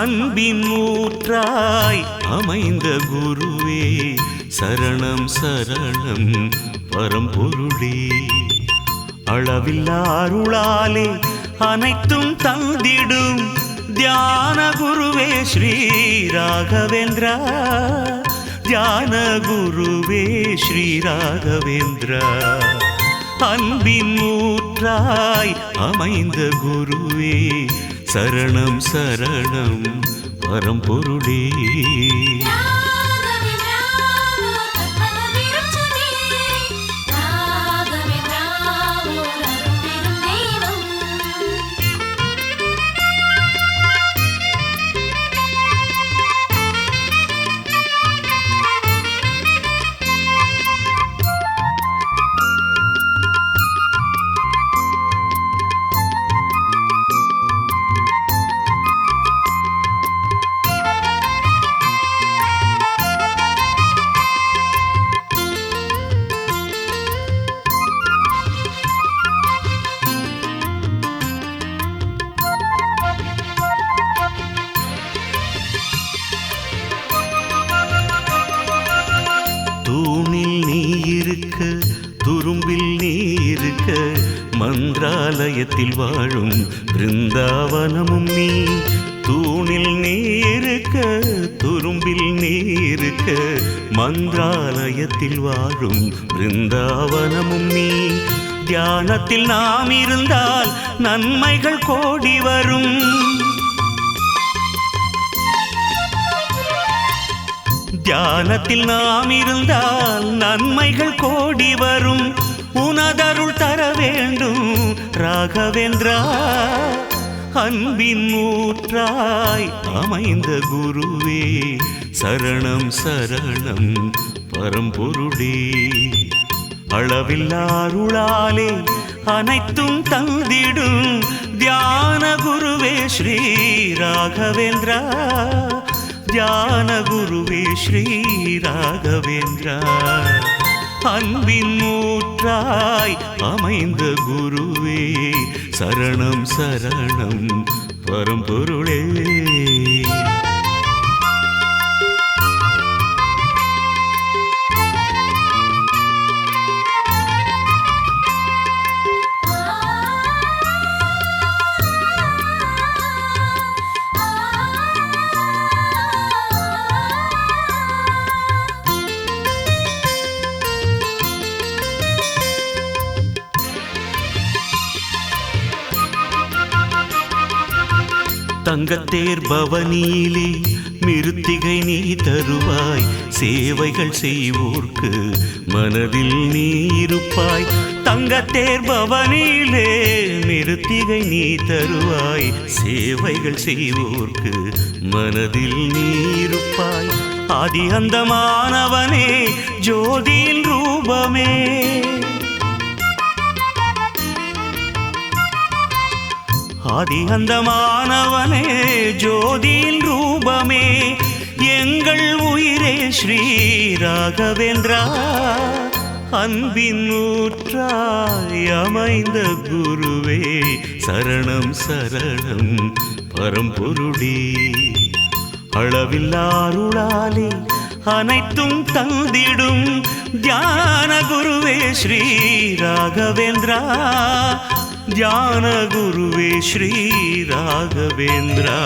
அன்பின் ஊற்றாய் அமைந்த குருவே சரணம் சரணம் பரம்பொருளே. அளவில்லா அருளாலே அனைத்தும் தந்திடும் தியான குருவே ஸ்ரீ ராகவேந்திரா. தியான குருவே ஸ்ரீ ராகவேந்திரா. அன்பின் ஊற்றாய் அமைந்த குருவே சரணம் சரணம் பரம்பொருளே. தூணில் நீ இருக்க துரும்பில் நீ இருக்க மந்திராலயத்தில் வாழும் பிருந்தாவனமும் நீ. தூணில் நீ இருக்க துரும்பில் நீ இருக்க மந்திராலயத்தில் வாழும் பிருந்தாவனமும் நீ. தியானத்தில் நாம் இருந்தால் நன்மைகள் கோடி வரும். தியானத்தில் நாம் இருந்தால் நன்மைகள் கோடி வரும். உனதருள் தர வேண்டும் ராகவேந்திரா. அன்பின் ஊற்றாய் அமைந்த குருவே சரணம் சரணம் பரம்பொருளே. அளவில்லா அருளாலே அனைத்தும் தந்திடும் தியான குருவே ஸ்ரீ ராகவேந்திரா. தியான குருவே ஸ்ரீ ராகவேந்திரா. அன்பின் ஊற்றாய் அமைந்த குருவே சரணம் சரணம் பரம்பொருளே. தங்கத்தேர் பவனியிலே மிருத்திகை நீ தருவாய். சேவைகள் செய்வோர்க்கு மனதில் நீ இருப்பாய். தங்கத்தேர் பவனியிலே மிருத்திகை நீ தருவாய். சேவைகள் செய்வோர்க்கு மனதில் நீ இருப்பாய். ஆதி அந்தமானவனே ஜோதியின் ரூபமே. ஆதி அந்தமானவனே ஜோதியின் ரூபமே. எங்கள் உயிரே ஸ்ரீ ராகவேந்திரா. அன்பின் ஊற்றாய் அமைந்த குருவே சரணம் சரணம் பரம்பொருளே. அளவில்லா அருளாலே அனைத்தும் தந்திடும் தியான குருவே ஸ்ரீ ராகவேந்திரா. தியான குருவே ஸ்ரீ ராகவேந்திரா.